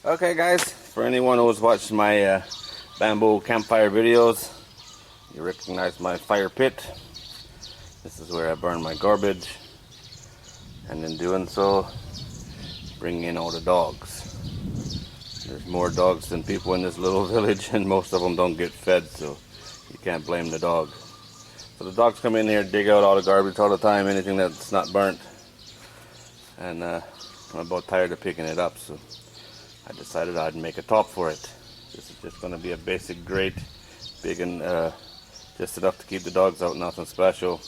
Okay guys, for anyone who's watched my bamboo campfire videos, you recognize my fire pit. This is where I burn my garbage, and in doing so, bring in all the dogs. There's more dogs than people in this little village, and most of them don't get fed, so you can't blame the dog. So the dogs come in here, dig out all the garbage all the time, anything that's not burnt, and I'm about tired of picking it up, so I decided I'd make a top for it. This is just going to be a basic grate, big and just enough to keep the dogs out, nothing special.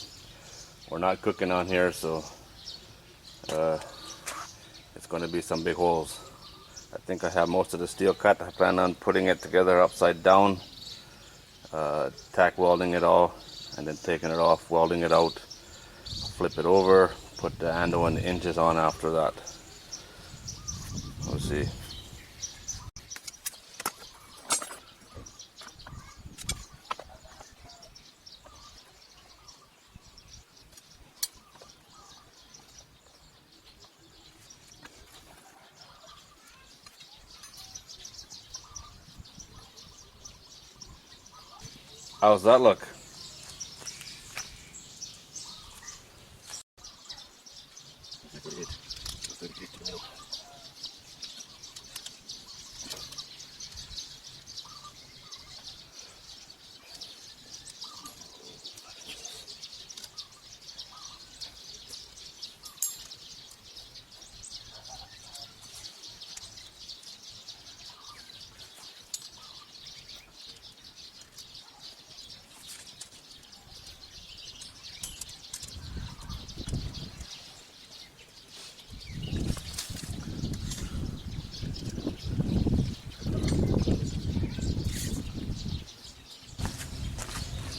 We're not cooking on here, so it's going to be some big holes. I think I have most of the steel cut. I plan on putting it together upside down, tack welding it all, and then taking it off, welding it out, flip it over, put the handle and the hinges on after that. We'll see. How's that look?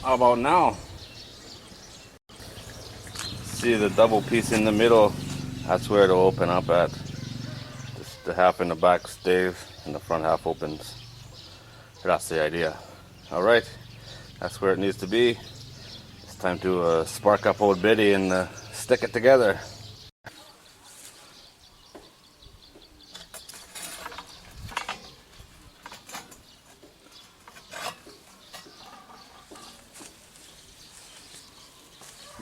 How about now? See the double piece in the middle? That's where it'll open up at. Just the half in the back stays and the front half opens. That's the idea. Alright, that's where it needs to be. It's time to spark up old Betty and stick it together.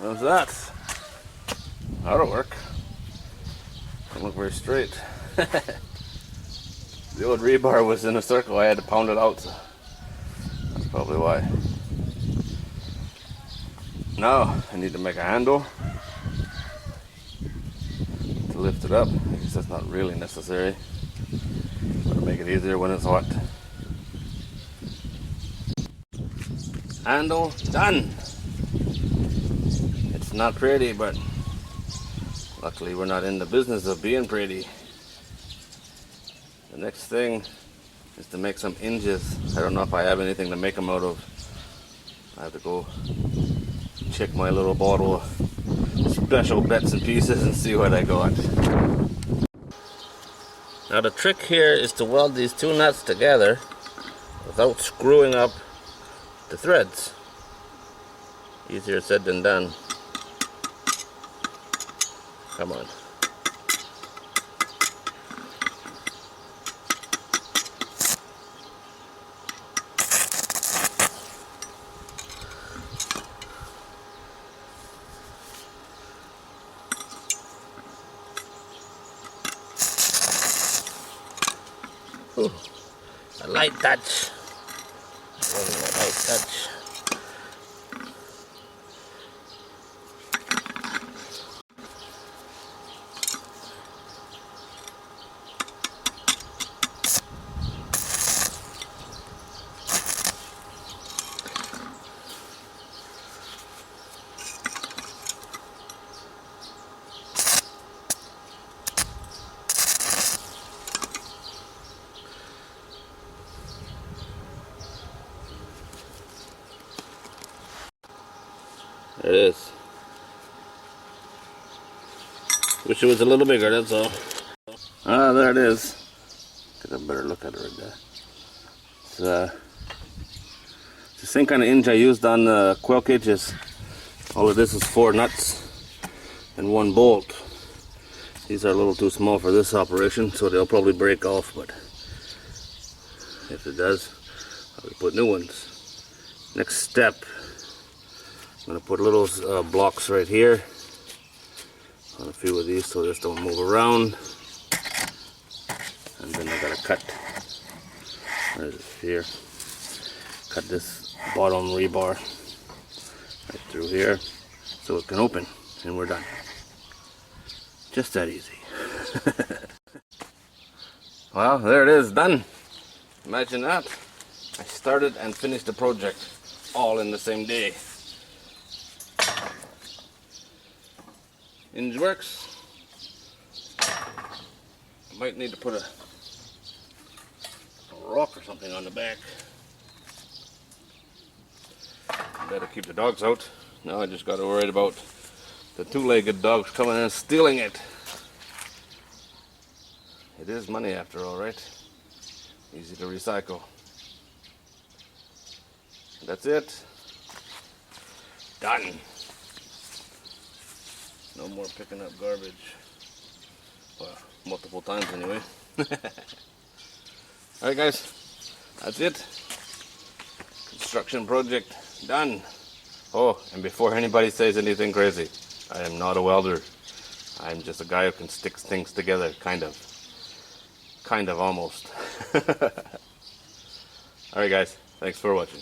How's that? That'll work. Don't look very straight. The old rebar was in a circle. I had to pound it out. So that's probably why. Now I need to make a handle to lift it up. I guess that's not really necessary, but it'll make it easier when it's hot. Handle done. It's not pretty, but luckily we're not in the business of being pretty. The next thing is to make some hinges. I don't know if I have anything to make them out of. I have to go check my little bottle of special bits and pieces and see what I got. Now the trick here is to weld these two nuts together without screwing up the threads. Easier said than done. Come on. Ooh, a light touch. Really a light touch. There it is. Wish it was a little bigger, that's all. Ah, there it is. Get a better look at it right there. It's the same kind of hinge I used on the quill cages. All of this is 4 nuts and 1 bolt. These are a little too small for this operation, so they'll probably break off, but If it does, I'll put new ones. Next step, I'm going to put little blocks right here on a few of these so this don't move around. And then I got to cut, where is it, here, cut this bottom rebar right through here so it can open, and we're done. Just that easy. Well, there it is, done. Imagine that. I started and finished the project all in the same day. Hinge works. I might need to put a rock or something on the back. Better keep the dogs out. Now I just got to worry about the two-legged dogs coming and stealing it. It is money after all, right? Easy to recycle. That's it. Done. No more picking up garbage. Well, multiple times anyway. Alright guys, that's it. Construction project done. Oh, and before anybody says anything crazy, I am not a welder. I'm just a guy who can stick things together, kind of. Kind of, almost. Alright guys, thanks for watching.